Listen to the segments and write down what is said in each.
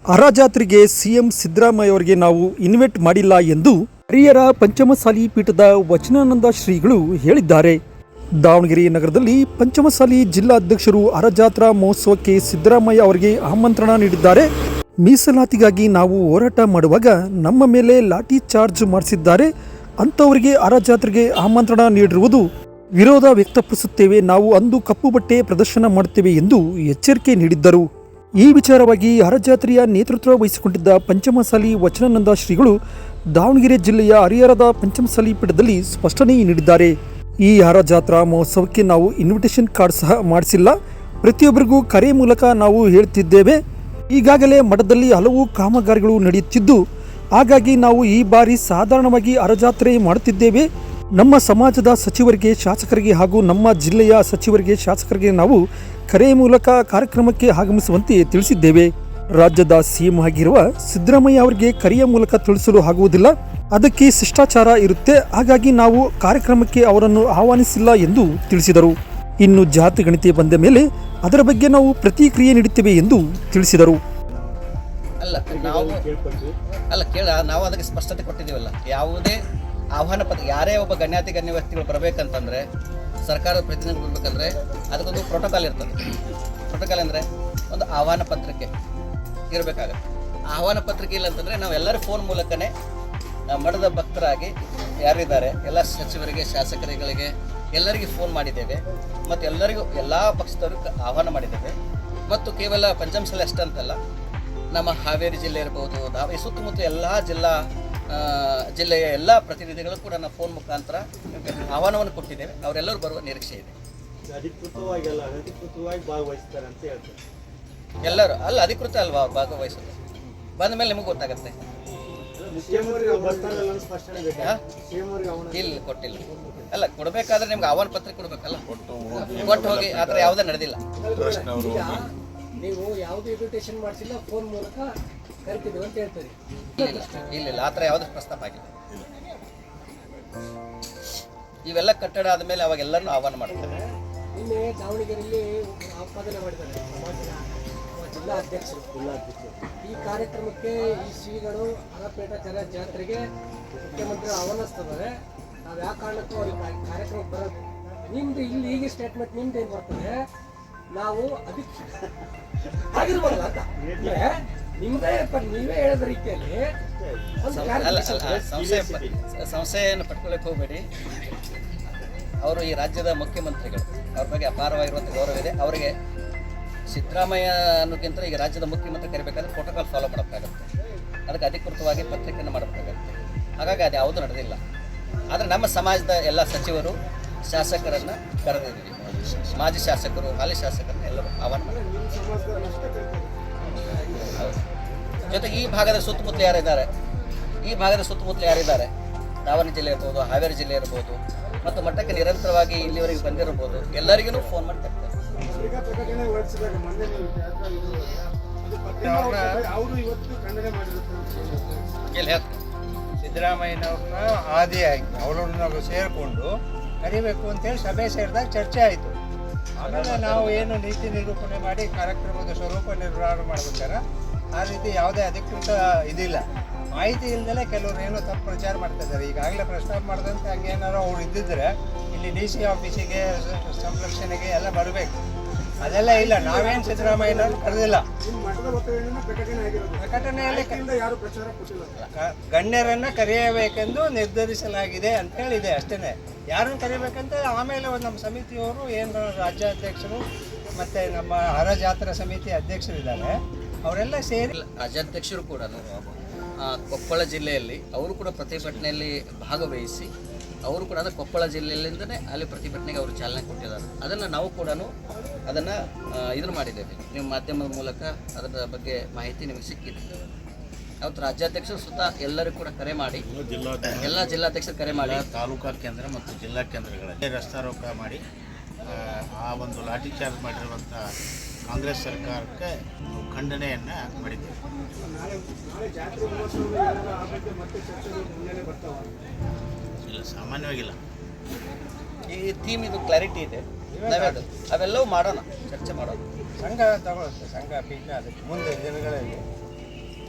ಹರಜಾತ್ರೆಗೆ CM Siddaramaiah ಅವರಿಗೆ ನಾವು invite ಮಾಡಿಲ್ಲ ಎಂದು ಹರಿಹರ ಪಂಚಮಸಾಲಿ ಪೀಠದ ವಚನಾನಂದ ಶ್ರೀಗಳು ಹೇಳಿದ್ದಾರೆ. ದಾವಣಗೆರೆ ನಗರದಲ್ಲಿ ಪಂಚಮಸಾಲಿ ಜಿಲ್ಲಾಧ್ಯಕ್ಷರು ಹರಜಾತ್ರಾ ಮಹೋತ್ಸವಕ್ಕೆ ಸಿದ್ದರಾಮಯ್ಯ ಅವರಿಗೆ ಆಮಂತ್ರಣ ನೀಡಿದ್ದಾರೆ. ಮೀಸಲಾತಿಗಾಗಿ ನಾವು ಹೋರಾಟ ಮಾಡುವಾಗ ನಮ್ಮ ಮೇಲೆ ಲಾಠಿ ಚಾರ್ಜ್ ಮಾಡಿಸಿದ್ದಾರೆ. ಅಂಥವರಿಗೆ ಹರಜಾತ್ರೆಗೆ ಆಮಂತ್ರಣ ನೀಡಿರುವುದು ವಿರೋಧ ವ್ಯಕ್ತಪಡಿಸುತ್ತೇವೆ. ನಾವು ಅಂದು ಕಪ್ಪು ಬಟ್ಟೆ ಪ್ರದರ್ಶನ ಮಾಡುತ್ತೇವೆ ಎಂದು ಎಚ್ಚರಿಕೆ ನೀಡಿದ್ದರು. ಈ ವಿಚಾರವಾಗಿ ಹರಜಾತ್ರೆಯ ನೇತೃತ್ವ ವಹಿಸಿಕೊಂಡಿದ್ದ ಪಂಚಮಸಾಲಿ ವಚನಾನಂದ ಶ್ರೀಗಳು ದಾವಣಗೆರೆ ಜಿಲ್ಲೆಯ ಹರಿಹರದ ಪಂಚಮಸಾಲಿ ಪೀಠದಲ್ಲಿ ಸ್ಪಷ್ಟನೆ ನೀಡಿದ್ದಾರೆ. ಈ ಹರಜಾತ್ರಾ ಮಹೋತ್ಸವಕ್ಕೆ ನಾವು ಇನ್ವಿಟೇಷನ್ ಕಾರ್ಡ್ ಸಹ ಮಾಡಿಸಿಲ್ಲ. ಪ್ರತಿಯೊಬ್ಬರಿಗೂ ಕರೆ ಮೂಲಕ ನಾವು ಹೇಳ್ತಿದ್ದೇವೆ. ಈಗಾಗಲೇ ಮಠದಲ್ಲಿ ಹಲವು ಕಾಮಗಾರಿಗಳು ನಡೆಯುತ್ತಿದ್ದು, ಹಾಗಾಗಿ ನಾವು ಈ ಬಾರಿ ಸಾಧಾರಣವಾಗಿ ಹರಜಾತ್ರೆ ಮಾಡುತ್ತಿದ್ದೇವೆ. ನಮ್ಮ ಸಮಾಜದ ಸಚಿವರಿಗೆ, ಶಾಸಕರಿಗೆ ಹಾಗೂ ನಮ್ಮ ಜಿಲ್ಲೆಯ ಸಚಿವರಿಗೆ, ಶಾಸಕರಿಗೆ ನಾವು ಕರೆ ಮೂಲಕ ಕಾರ್ಯಕ್ರಮಕ್ಕೆ ಆಗಮಿಸುವಂತೆ ತಿಳಿಸಿದ್ದೇವೆ. ರಾಜ್ಯದ ಸಿಎಂ ಆಗಿರುವ ಸಿದ್ದರಾಮಯ್ಯ ಅವರಿಗೆ ಕರೆಯ ಮೂಲಕ ತಿಳಿಸಲು ಆಗುವುದಿಲ್ಲ. ಅದಕ್ಕೆ ಶಿಷ್ಟಾಚಾರ ಇರುತ್ತೆ. ಹಾಗಾಗಿ ನಾವು ಕಾರ್ಯಕ್ರಮಕ್ಕೆ ಅವರನ್ನು ಆಹ್ವಾನಿಸಿಲ್ಲ ಎಂದು ತಿಳಿಸಿದರು. ಇನ್ನು ಜಾತಿ ಗಣತಿ ಬಂದ ಮೇಲೆ ಅದರ ಬಗ್ಗೆ ನಾವು ಪ್ರತಿಕ್ರಿಯೆ ನೀಡುತ್ತೇವೆ ಎಂದು ತಿಳಿಸಿದರು. ನಾವು ಅದಕ್ಕೆ ಸ್ಪಷ್ಟತೆ ಕೊಟ್ಟಿದ್ದೀವಲ್ಲ. ಯಾವುದೇ ಆಹ್ವಾನ ಪತ್ರ, ಯಾರೇ ಒಬ್ಬ ಗಣ್ಯ ವ್ಯಕ್ತಿಗಳು ಬರಬೇಕಂತಂದರೆ, ಸರ್ಕಾರದ ಪ್ರತಿನಿಧಿಗಳು ಬರಬೇಕಂದ್ರೆ ಅದಕ್ಕೊಂದು ಪ್ರೋಟೋಕಾಲ್ ಇರ್ತದೆ. ಪ್ರೋಟೋಕಾಲ್ ಅಂದರೆ ಒಂದು ಆಹ್ವಾನ ಪತ್ರಿಕೆ ಇರಬೇಕಾಗತ್ತೆ. ಆಹ್ವಾನ ಪತ್ರಿಕೆ ಇಲ್ಲ ಅಂತಂದರೆ ನಾವೆಲ್ಲರೂ ಫೋನ್ ಮೂಲಕನೇ ಮಠದ ಭಕ್ತರಾಗಿ ಯಾರಿದ್ದಾರೆ ಎಲ್ಲ ಸಚಿವರಿಗೆ, ಶಾಸಕರುಗಳಿಗೆ ಎಲ್ಲರಿಗೂ ಫೋನ್ ಮಾಡಿದ್ದೇವೆ. ಮತ್ತು ಎಲ್ಲರಿಗೂ ಎಲ್ಲ ಪಕ್ಷದವ್ರಿಗೆ ಆಹ್ವಾನ ಮಾಡಿದ್ದೇವೆ. ಮತ್ತು ಕೇವಲ ಪಂಚಮಸಾಲಿ ಅಷ್ಟಂತಲ್ಲ, ನಮ್ಮ ಹಾವೇರಿ ಜಿಲ್ಲೆ ಇರ್ಬೋದು, ಈ ಸುತ್ತಮುತ್ತ ಎಲ್ಲ ಜಿಲ್ಲೆಯ ಎಲ್ಲ ಪ್ರತಿನಿಧಿಗಳು ಕೂಡ ನಾವು ಫೋನ್ ಮುಖಾಂತರ ಆಹ್ವಾನವನ್ನು ಕೊಟ್ಟಿದ್ದೇವೆ. ಅವರೆಲ್ಲರೂ ಬರುವ ನಿರೀಕ್ಷೆ ಇದೆ. ಎಲ್ಲರೂ ಅಧಿಕೃತ ಅಲ್ವಾ ಭಾಗವಹಿಸೋದು. ಬಂದ ಮೇಲೆ ನಿಮಗೆ ಗೊತ್ತಾಗುತ್ತೆ. ಇಲ್ಲಿ ಕೊಟ್ಟಿಲ್ಲ. ಕೊಡಬೇಕಾದ್ರೆ ನಿಮ್ಗೆ ಆಹ್ವಾನ ಪತ್ರಿಕೆ ಕೊಡಬೇಕಲ್ಲ, ಕೊಟ್ಟು ಹೋಗಿ ಆ ಥರ ಯಾವುದೇ ನಡೆದಿಲ್ಲ. ನೀವು ಯಾವುದೇ ಇನ್ವಿಟೇಷನ್ ಮಾಡಿಸಿಲ್ಲ, ಫೋನ್ ಮೂಲಕ ಕರಿತಿದ್ವಿ ಅಂತ ಹೇಳ್ತೀರಿ. ಇಲ್ಲ ಆ ಥರ ಯಾವುದೇ ಪ್ರಸ್ತಾಪ ಆಗಿಲ್ಲ. ಇವೆಲ್ಲ ಕಟ್ಟಡ ಆದಮೇಲೆ ಅವಾಗ ಎಲ್ಲರನ್ನೂ ಆಹ್ವಾನ ಮಾಡ್ತಾರೆ. ನಿನ್ನೆ ದಾವಣಗೆರೆಯಲ್ಲಿ ಆಪಾದನೆ ಮಾಡಿದ್ದಾರೆ ಜಿಲ್ಲಾ ಅಧ್ಯಕ್ಷರು. ಈ ಕಾರ್ಯಕ್ರಮಕ್ಕೆ ಈ ಶ್ರೀಗಳು ಹರಪೇಟ ಜಾತ್ರೆಗೆ ಮುಖ್ಯಮಂತ್ರಿ ಆಹ್ವಾನಿಸ್ತಿದ್ದಾರೆ. ನಾವು ಯಾವ ಕಾರಣಕ್ಕೂ ಅವ್ರಿಗೆ ಕಾರ್ಯಕ್ರಮಕ್ಕೆ ಬರೋದು. ನಿಮ್ದು ಇಲ್ಲಿ ಈಗ ಸ್ಟೇಟ್ಮೆಂಟ್ ನಿಮ್ದು ಏನು ಬರ್ತದೆ, ನಾವು ಅದಕ್ಕೆ ಆಗಿರ್ಬೋದಲ್ಲ ಅಂತ ನಿಮ್ದೇ ನೀವೇ ಹೇಳಿದ ರೀತಿಯಲ್ಲಿ ಸಂಶಯವನ್ನು ಪಟ್ಕೊಳ್ಳಕ್ಕೆ ಹೋಗಬೇಡಿ. ಅವರು ಈ ರಾಜ್ಯದ ಮುಖ್ಯಮಂತ್ರಿಗಳು, ಅವ್ರ ಬಗ್ಗೆ ಅಪಾರವಾಗಿರುವಂಥ ಗೌರವ ಇದೆ. ಅವರಿಗೆ ಸಿದ್ದರಾಮಯ್ಯ ಅನ್ನೋಕ್ಕಿಂತ ಈಗ ರಾಜ್ಯದ ಮುಖ್ಯಮಂತ್ರಿ ಕರಿಬೇಕಾದ್ರೆ ಪ್ರೋಟೋಕಾಲ್ ಫಾಲೋ ಮಾಡಬೇಕಾಗುತ್ತೆ. ಅದಕ್ಕೆ ಅಧಿಕೃತವಾಗಿ ಪತ್ರಿಕೆಯನ್ನು ಮಾಡಬೇಕಾಗುತ್ತೆ. ಹಾಗಾಗಿ ಅದು ಯಾವುದೂ ನಡೆದಿಲ್ಲ. ಆದರೆ ನಮ್ಮ ಸಮಾಜದ ಎಲ್ಲ ಸಚಿವರು, ಶಾಸಕರನ್ನು ಕರೆದಿದ್ದೀವಿ. ಮಾಜಿ ಶಾಸಕರು, ಹಾಲಿ ಶಾಸಕರನ್ನ ಎಲ್ಲರೂ ಆಹ್ವಾನ ಮಾಡಿದ್ದಾರೆ. ಜೊತೆಗೆ ಈ ಭಾಗದ ಸುತ್ತಮುತ್ತಲು ಯಾರಿದ್ದಾರೆ, ದಾವಣಗೆರೆ ಜಿಲ್ಲೆ ಇರ್ಬೋದು, ಹಾವೇರಿ ಜಿಲ್ಲೆ ಇರ್ಬೋದು, ಮತ್ತು ಮಠಕ್ಕೆ ನಿರಂತರವಾಗಿ ಇಲ್ಲಿವರೆಗೆ ಬಂದಿರ್ಬೋದು, ಎಲ್ಲರಿಗೂ ಫೋನ್ ಮಾಡಿ ಕರ್ತಾರೆ. ಸಿದ್ದರಾಮಯ್ಯನವ್ರನ್ನ ಆದಿಯಾಗಿ ಅವರನ್ನು ಸೇರಿಕೊಂಡು ಕರಿಬೇಕು ಅಂತೇಳಿ ಸಭೆ ಸೇರಿದಾಗ ಚರ್ಚೆ ಆಯಿತು. ಆಮೇಲೆ ನಾವು ಏನು ನೀತಿ ನಿರೂಪಣೆ ಮಾಡಿ ಕಾರ್ಯಕ್ರಮದ ಸ್ವರೂಪ ನಿರ್ವಹಣೆ ಮಾಡ್ಬೇಕಾರೆ ಆ ರೀತಿ ಯಾವುದೇ ಅಧಿಕೃತ ಇದಿಲ್ಲ. ಮಾಹಿತಿ ಇಲ್ಲದಲೇ ಕೆಲವರು ಏನೋ ತಪ್ಪು ಪ್ರಚಾರ ಮಾಡ್ತಾ ಇದ್ದಾರೆ. ಈಗಾಗಲೇ ಪ್ರಸ್ತಾಪ ಮಾಡಿದಂತೆ ಹಂಗೇನಾರು ಅವ್ರು ಇದ್ದಿದ್ರೆ ಇಲ್ಲಿ DC ಆಫೀಸಿಗೆ, ಸಂರಕ್ಷಣೆಗೆ ಎಲ್ಲ ಬರಬೇಕು. ಅದೆಲ್ಲ ಇಲ್ಲ. ನಾವೇನು ಸಿದ್ದರಾಮಯ್ಯನವ್ರು ಕರೆದಿಲ್ಲ. ಪ್ರಕಟಣೆಯಲ್ಲಿ ಗಣ್ಯರನ್ನು ಕರೆಯಬೇಕೆಂದು ನಿರ್ಧರಿಸಲಾಗಿದೆ ಅಂತ ಹೇಳಿದೆ ಅಷ್ಟೇ. ಯಾರನ್ನು ಕರಿಬೇಕಂತ ಆಮೇಲೆ ನಮ್ಮ ಸಮಿತಿಯವರು ಏನು ರಾಜ್ಯಾಧ್ಯಕ್ಷರು ಮತ್ತು ನಮ್ಮ ಹರಜಾತ್ರಾ ಸಮಿತಿ ಅಧ್ಯಕ್ಷರಿದ್ದಾರೆ, ಅವರೆಲ್ಲ ಸೇರಿ ರಾಜ್ಯಾಧ್ಯಕ್ಷರು ಕೂಡ ಕೊಪ್ಪಳ ಜಿಲ್ಲೆಯಲ್ಲಿ ಅವರು ಕೂಡ ಪ್ರತಿಭಟನೆಯಲ್ಲಿ ಭಾಗವಹಿಸಿ ಅವರು ಕೂಡ ಕೊಪ್ಪಳ ಜಿಲ್ಲೆಯಿಂದನೇ ಅಲ್ಲಿ ಪ್ರತಿಭಟನೆಗೆ ಅವರು ಚಾಲನೆ ಕೊಟ್ಟಿದ್ದಾರೆ. ಅದನ್ನು ನಾವು ಕೂಡ ಇದನ್ನು ಮಾಡಿದ್ದೇವೆ. ನಿಮ್ಮ ಮಾಧ್ಯಮದ ಮೂಲಕ ಅದರ ಬಗ್ಗೆ ಮಾಹಿತಿ ನಿಮಗೆ ಸಿಕ್ಕಿದೆ. ಅವತ್ತು ರಾಜ್ಯಾಧ್ಯಕ್ಷರು ಸ್ವತಃ ಎಲ್ಲರಿಗೂ ಕೂಡ ಕರೆ ಮಾಡಿ, ಎಲ್ಲ ಜಿಲ್ಲಾಧ್ಯಕ್ಷರು ಕರೆ ಮಾಡಿ ತಾಲೂಕಾ ಕೇಂದ್ರ ಮತ್ತು ಜಿಲ್ಲಾ ಕೇಂದ್ರಗಳಲ್ಲಿ ರಸ್ತಾರೋಕ ಮಾಡಿ ಆ ಒಂದು ಲಾಠಿ ಚಾರ್ಜ್ ಮಾಡಿರುವಂಥ ಕಾಂಗ್ರೆಸ್ ಸರ್ಕಾರಕ್ಕೆ ಖಂಡನೆಯನ್ನು ಮಾಡಿದ್ದೇವೆ. ಇಲ್ಲ, ಸಾಮಾನ್ಯವಾಗಿಲ್ಲ. ಈ ಥೀಮ್ ಇದು ಕ್ಲಾರಿಟಿ ಇದೆ. ಅವೆಲ್ಲವೂ ಮಾಡೋಣ, ಚರ್ಚೆ ಮಾಡೋಣ. ಸಂಘ ತಗೊಳುತ್ತೆ. ಸಂಘ ಪೀಠ ಅದಕ್ಕೆ ಮುಂದೆ ದಿನಗಳಲ್ಲಿ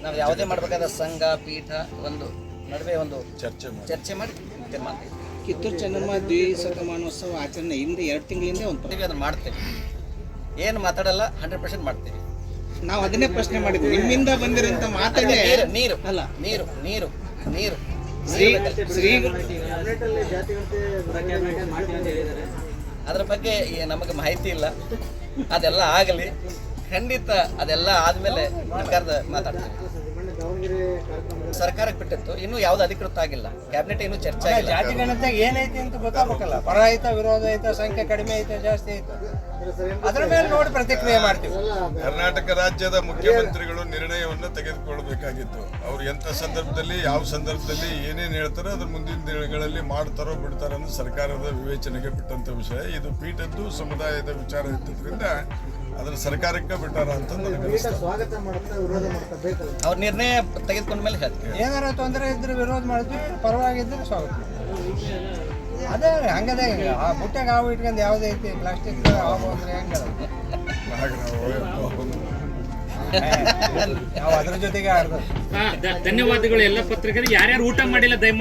ನಾವು ಯಾವುದೇ ಮಾಡಬೇಕಾದ ಸಂಘ ಪೀಠ ಒಂದು ನಡುವೆ ಒಂದು ಚರ್ಚೆ ಮಾಡಿ ತೀರ್ಮಾನ ತೆಗೆದುಕೊಳ್ತೀವಿ. ಕಿತ್ತೂರು ಚೆನ್ನಮ್ಮ ದ್ವಿಶತಮಾನೋತ್ಸವ ಆಚರಣೆ ಹಿಂದೆ 2 ತಿಂಗಳಿಂದ ಅದನ್ನು ಮಾಡ್ತೇವೆ, ಏನು ಮಾತಾಡಲ್ಲ, 100% ಮಾಡ್ತೇವೆ. ನಾವು ಅದನ್ನೇ ಪ್ರಶ್ನೆ ಮಾಡಿದ್ವಿ. ನಿಮ್ಮಿಂದ ಬಂದಿರೋಂಥ ಮಾತನ್ನೇ ನೀರು ಅಲ್ಲ, ನೀರು ನೀರು ನೀರು ಅದ್ರ ಬಗ್ಗೆ ನಮಗೆ ಮಾಹಿತಿ ಇಲ್ಲ. ಅದೆಲ್ಲ ಆಗಲಿ, ಖಂಡಿತ ಅದೆಲ್ಲ ಆದ್ಮೇಲೆ ಸರ್ಕಾರದ ಮಾತಾಡ್ತೀವಿ. ಸರ್ಕಾರಕ್ಕೆ ಬಿಟ್ಟಿತ್ತು, ಇನ್ನೂ ಯಾವ್ದು ಅಧಿಕೃತ ಆಗಿಲ್ಲ, ಕ್ಯಾಬಿನೆಟ್ ಇನ್ನೂ ಚರ್ಚೆ ಆಗಿಲ್ಲ. ಜಾತಿ ಗಣತಿಯಾಗ ಏನೈತಿ ಅಂತ ಗೊತ್ತಾಗಬೇಕಲ್ಲ. ಪರ ಐತ, ವಿರೋಧ ಐತ, ಸಂಖ್ಯೆ ಕಡಿಮೆ ಐತೆ, ಜಾಸ್ತಿ ಐತೆ, ಅದ್ರ ಮೇಲೆ ನೋಡಿ ಪ್ರತಿಕ್ರಿಯೆ ಮಾಡ್ತೀವಿ. ಕರ್ನಾಟಕ ರಾಜ್ಯದ ಮುಖ್ಯಮಂತ್ರಿಗಳು ನಿರ್ಣಯವನ್ನು ತೆಗೆದುಕೊಳ್ಬೇಕಾಗಿತ್ತು. ಅವ್ರು ಎಂಥ ಸಂದರ್ಭದಲ್ಲಿ, ಯಾವ ಸಂದರ್ಭದಲ್ಲಿ ಏನೇನು ಹೇಳ್ತಾರೋ ಅದ್ರ ಮುಂದಿನ ದಿನಗಳಲ್ಲಿ ಮಾಡ್ತಾರೋ ಬಿಡ್ತಾರೋ ಅನ್ನೋ ಸರ್ಕಾರದ ವಿವೇಚನೆಗೆ ಬಿಟ್ಟಂಥ ವಿಷಯ. ಇದು ಪೀಠದ್ದು ಸಮುದಾಯದ ವಿಚಾರ ಇದ್ದದ್ರಿಂದ ಅದರ ಸರ್ಕಾರಕ್ಕೆ ಬಿಟ್ಟಾರ ಅಂತ ಅವ್ರ ನಿರ್ಣಯ ತೆಗೆದುಕೊಂಡ ಮೇಲೆ ಹೇಳ್ತೀವಿ. ಏನಾರ ತೊಂದರೆ ಇದ್ರೆ ವಿರೋಧ ಮಾಡ್ತೀವಿ, ಪರವಾಗಿದ್ರೆ ಸ್ವಾಗತ. ಅದೇ ಹಂಗದೇ ಆ ಬುಟ್ಟೆಗೆ ಹಾವು ಇಟ್ಕೊಂಡು ಯಾವುದೇ ಐತಿ ಪ್ಲಾಸ್ಟಿಕ್ ಹಾವು ಅಂದ್ರೆ ಹೆಂಗದ ನಾವು ಅದ್ರ ಜೊತೆಗೆ ಆಡ್ದು. ಧನ್ಯವಾದಗಳು ಎಲ್ಲ ಪತ್ರಿಕರಿಗೆ. ಯಾರ್ಯಾರು ಊಟ ಮಾಡಿಲ್ಲ ದಯಮಾಡಿ